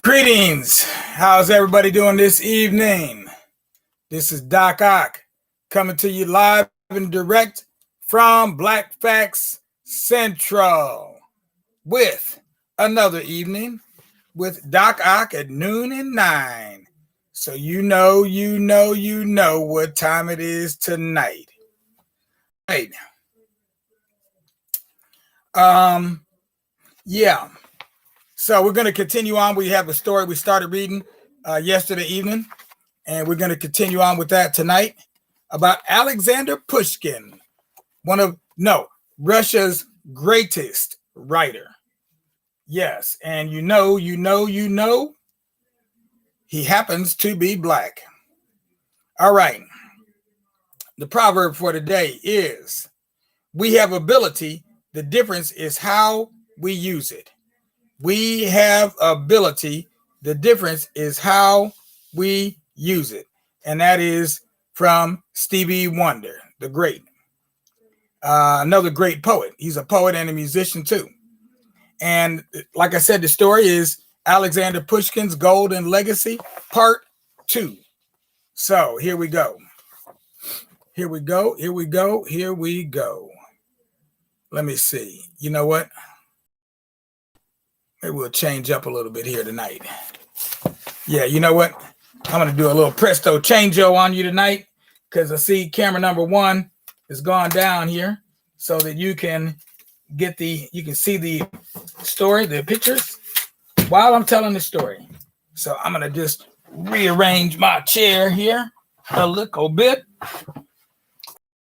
Greetings. How's everybody doing this evening? This is Doc Ock coming to you live and direct from Black Facts Central with another evening with Doc Ock at noon and 9. So you know what time it is tonight. Right. Yeah. So we're going to continue on. We have a story we started reading yesterday evening, and we're going to continue on with that tonight about Alexander Pushkin, Russia's greatest writer. Yes, and you know, he happens to be black. All right. The proverb for today is, we have ability. The difference is how we use it. We have ability. The difference is how we use it. And that is from Stevie Wonder, the great. Another great poet. He's a poet and a musician too. And like I said, the story is Alexander Pushkin's Golden Legacy, Part 2. So here we go. Here we go. Let me see. You know what? Maybe we'll change up a little bit here tonight. Yeah, you know what? I'm going to do a little presto changeo on you tonight because I see camera number 1 is gone down here so that you can see the story, the pictures while I'm telling the story. So I'm going to just rearrange my chair here a little bit.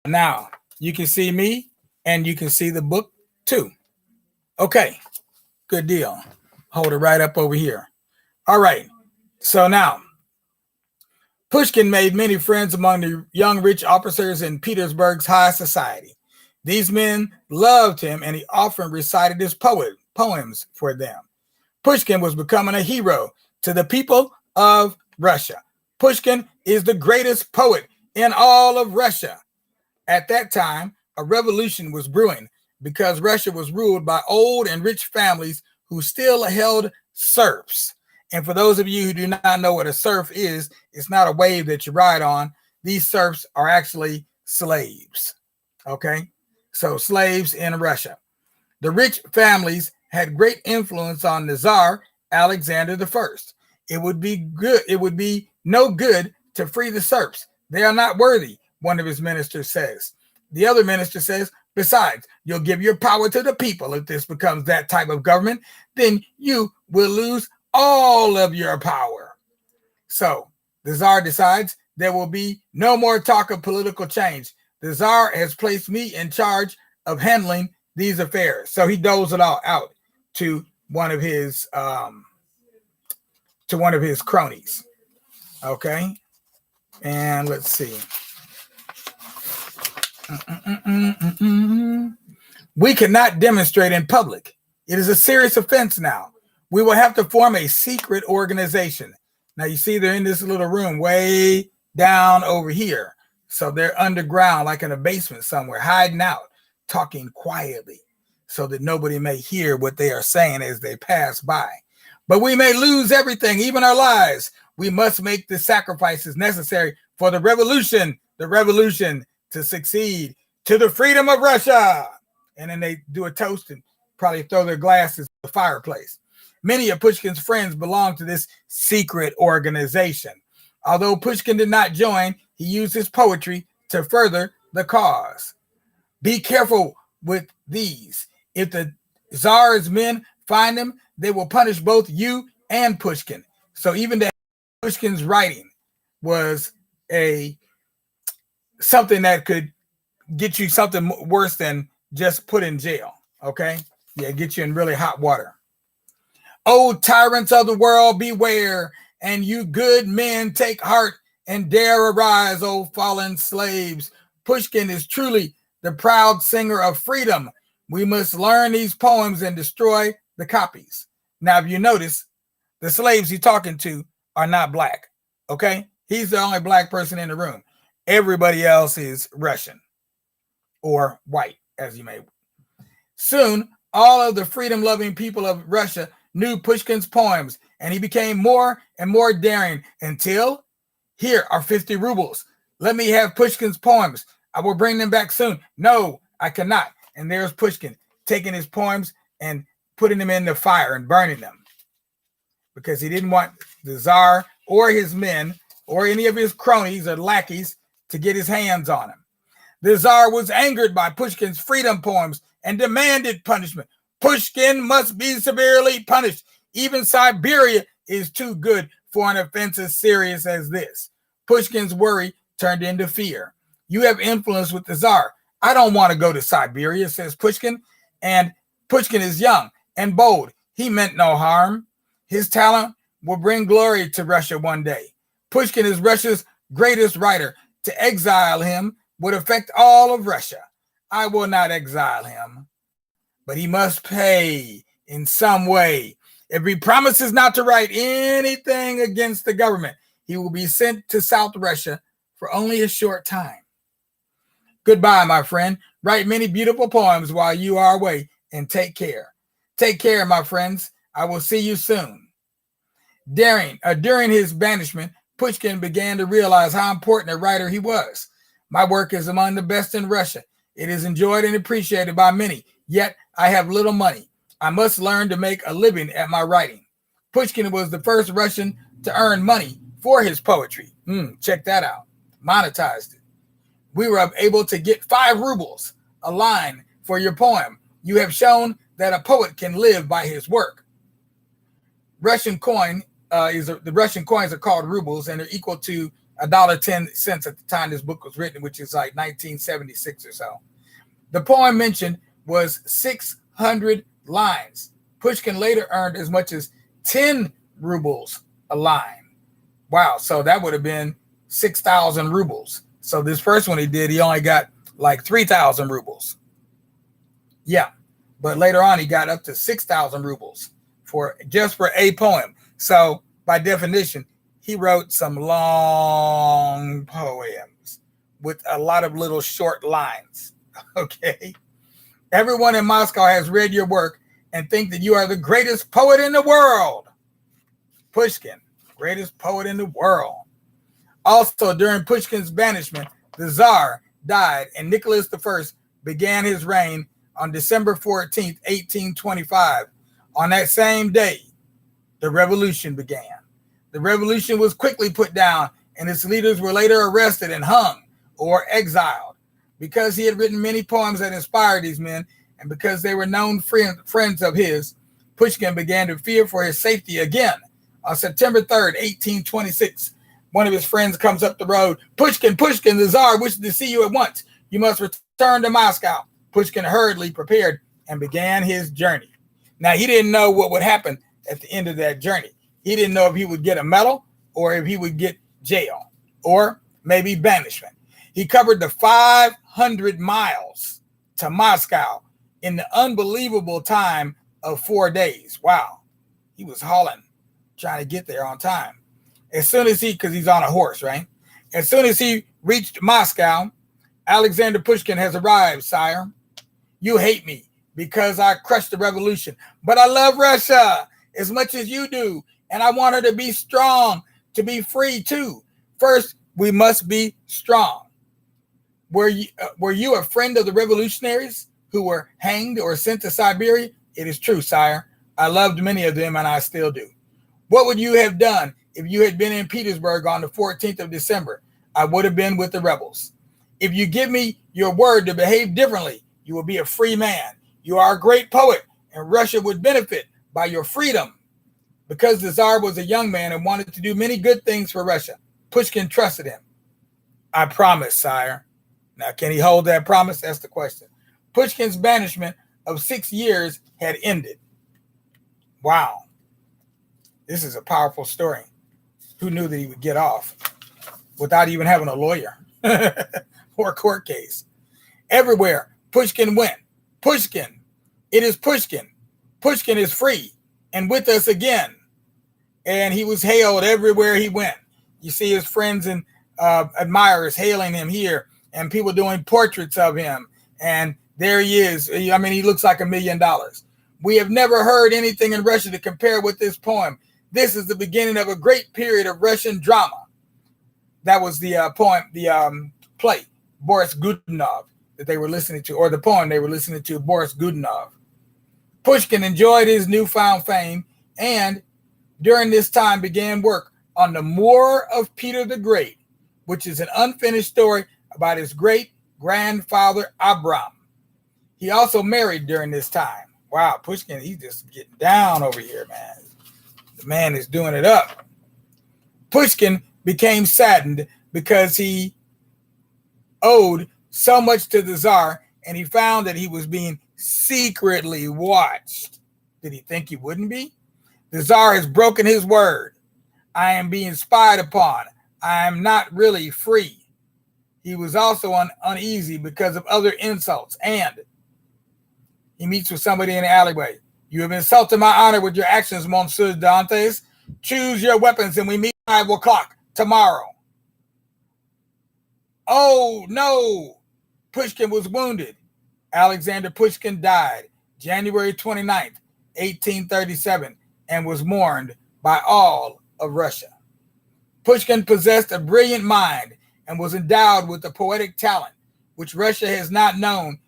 Now you can see me and you can see the book too. Okay. Good deal. Hold it right up over here. All right. So now, Pushkin made many friends among the young rich officers in Petersburg's high society. These men loved him, and he often recited his poems for them. Pushkin was becoming a hero to the people of Russia. Pushkin is the greatest poet in all of Russia. At that time, a revolution was brewing, because Russia was ruled by old and rich families who still held serfs. And for those of you who do not know what a serf is, it's not a wave that you ride on. These serfs are actually slaves. Okay? So slaves in Russia. The rich families had great influence on the Tsar Alexander I. It would be no good to free the serfs. They are not worthy, one of his ministers says. The other minister says, besides, you'll give your power to the people. If this becomes that type of government, then you will lose all of your power. So the Tsar decides there will be no more talk of political change. The Tsar has placed me in charge of handling these affairs. So he doles it all out to one of his cronies. Okay. And let's see. We cannot demonstrate in public. It is a serious offense now. We will have to form a secret organization. Now you see they're in this little room way down over here. So they're underground, like in a basement somewhere, hiding out, talking quietly so that nobody may hear what they are saying as they pass by. But we may lose everything, even our lives. We must make the sacrifices necessary for the revolution to succeed, to the freedom of Russia. And then they do a toast and probably throw their glasses at the fireplace. Many of Pushkin's friends belong to this secret organization. Although Pushkin did not join, he used his poetry to further the cause. Be careful with these. If the Tsar's men find them, they will punish both you and Pushkin. So even that Pushkin's writing was something that could get you something worse than just put in jail. Okay. Yeah. Get you in really hot water. Oh, tyrants of the world, beware. And you good men, take heart and dare arise, oh fallen slaves. Pushkin is truly the proud singer of freedom. We must learn these poems and destroy the copies. Now, if you notice, the slaves he's talking to are not black. Okay. He's the only black person in the room. Everybody else is Russian or white, as you may. Soon, all of the freedom-loving people of Russia knew Pushkin's poems and he became more and more daring until, here are 50 rubles. Let me have Pushkin's poems. I will bring them back soon. No, I cannot. And there's Pushkin taking his poems and putting them in the fire and burning them because he didn't want the Tsar or his men or any of his cronies or lackeys to get his hands on him. The Tsar was angered by Pushkin's freedom poems and demanded punishment. Pushkin must be severely punished. Even Siberia is too good for an offense as serious as this. Pushkin's worry turned into fear. You have influence with the Tsar. I don't want to go to Siberia, says Pushkin. And Pushkin is young and bold. He meant no harm. His talent will bring glory to Russia one day. Pushkin is Russia's greatest writer. To exile him would affect all of Russia. I will not exile him, but he must pay in some way. If he promises not to write anything against the government, he will be sent to South Russia for only a short time. Goodbye, my friend. Write many beautiful poems while you are away, and take care. Take care, my friends. I will see you soon. During his banishment, Pushkin began to realize how important a writer he was. My work is among the best in Russia. It is enjoyed and appreciated by many, yet I have little money. I must learn to make a living at my writing. Pushkin was the first Russian to earn money for his poetry. Check that out. Monetized it. We were able to get 5 rubles a line for your poem. You have shown that a poet can live by his work. The Russian coins are called rubles, and they're equal to $1.10 at the time this book was written, which is like 1976 or so. The poem mentioned was 600 lines. Pushkin later earned as much as 10 rubles a line. Wow, so that would have been 6,000 rubles. So this first one he did, he only got like 3,000 rubles. Yeah, but later on he got up to 6,000 rubles for a poem. So by definition, he wrote some long poems with a lot of little short lines. Okay. Everyone in Moscow has read your work and think that you are the greatest poet in the world. Pushkin, greatest poet in the world. Also, during Pushkin's banishment, the Tsar died and Nicholas I began his reign on December 14th, 1825. On that same day, the revolution began. The revolution was quickly put down and its leaders were later arrested and hung or exiled. Because he had written many poems that inspired these men and because they were known friends of his, Pushkin began to fear for his safety again. On September 3rd, 1826, one of his friends comes up the road. Pushkin, the Tsar wishes to see you at once. You must return to Moscow. Pushkin hurriedly prepared and began his journey. Now, he didn't know what would happen at the end of that journey. He didn't know if he would get a medal or if he would get jail or maybe banishment. He covered the 500 miles to Moscow in the unbelievable time of 4 days. Wow. He was hauling, trying to get there on time. As soon as because he's on a horse, right? As soon as he reached Moscow, Alexander Pushkin has arrived, sire. You hate me because I crushed the revolution, but I love Russia as much as you do. And I want her to be strong, to be free too. First, we must be strong. Were you a friend of the revolutionaries who were hanged or sent to Siberia? It is true, sire. I loved many of them and I still do. What would you have done if you had been in Petersburg on the 14th of December? I would have been with the rebels. If you give me your word to behave differently, you will be a free man. You are a great poet and Russia would benefit by your freedom. Because the Tsar was a young man and wanted to do many good things for Russia, Pushkin trusted him. I promise, sire. Now, can he hold that promise? That's the question. Pushkin's banishment of 6 years had ended. Wow. This is a powerful story. Who knew that he would get off without even having a lawyer or a court case? Everywhere Pushkin went. Pushkin. It is Pushkin. Pushkin is free and with us again. And he was hailed everywhere he went. You see his friends and admirers hailing him here and people doing portraits of him. And there he is. I mean, he looks like $1 million. We have never heard anything in Russia to compare with this poem. This is the beginning of a great period of Russian drama. That was the play, Boris Godunov, that they were listening to, or the poem they were listening to, Boris Godunov. Pushkin enjoyed his newfound fame and during this time began work on the War of Peter the Great, which is an unfinished story about his great-grandfather Abram. He also married during this time. Wow, Pushkin, he's just getting down over here, man. The man is doing it up. Pushkin became saddened because he owed so much to the Tsar, and he found that he was being secretly watched. Did he think he wouldn't be? The Tsar has broken his word. I am being spied upon. I am not really free. He was also uneasy because of other insults, and he meets with somebody in the alleyway. You have insulted my honor with your actions, Monsieur Dantes. Choose your weapons and we meet at 5 o'clock tomorrow. Oh, no. Pushkin was wounded. Alexander Pushkin died January 29th, 1837, and was mourned by all of Russia. Pushkin possessed a brilliant mind and was endowed with a poetic talent, which Russia has not known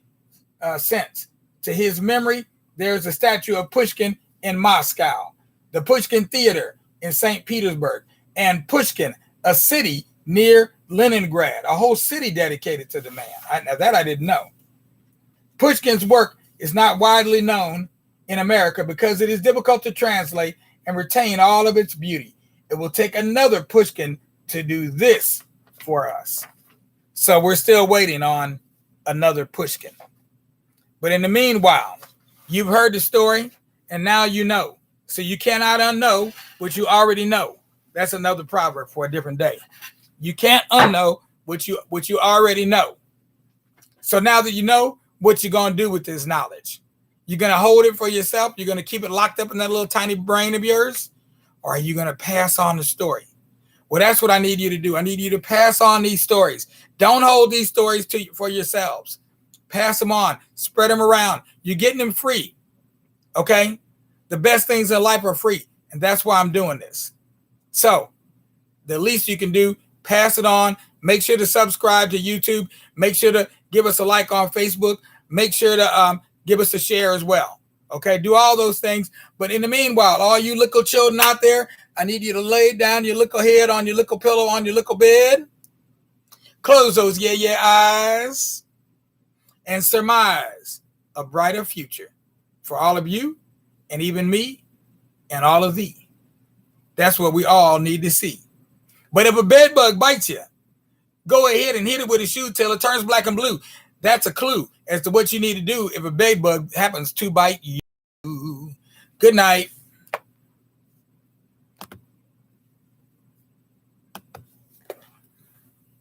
since. To his memory, there is a statue of Pushkin in Moscow, the Pushkin Theater in St. Petersburg, and Pushkin, a city near Leningrad, a whole city dedicated to the man. That I didn't know. Pushkin's work is not widely known in America because it is difficult to translate and retain all of its beauty. It will take another Pushkin to do this for us. So we're still waiting on another Pushkin. But in the meanwhile, you've heard the story and now you know. So you cannot unknow what you already know. That's another proverb for a different day. You can't unknow what you already know. So now that you know, what you going to do with this knowledge? You're going to hold it for yourself? You're going to keep it locked up in that little tiny brain of yours? Or are you going to pass on the story? Well, that's what I need you to do. I need you to pass on these stories. Don't hold these stories for yourselves. Pass them on. Spread them around. You're getting them free. Okay? The best things in life are free. And that's why I'm doing this. So, the least you can do, pass it on. Make sure to subscribe to YouTube. Make sure to give us a like on Facebook. Make sure to give us a share as well. Okay, do all those things. But in the meanwhile, all you little children out there, I need you to lay down your little head on your little pillow on your little bed. Close those eyes and surmise a brighter future for all of you and even me and all of thee. That's what we all need to see. But if a bed bug bites you, go ahead and hit it with a shoe till it turns black and blue. That's a clue as to what you need to do if a bed bug happens to bite you. Good night.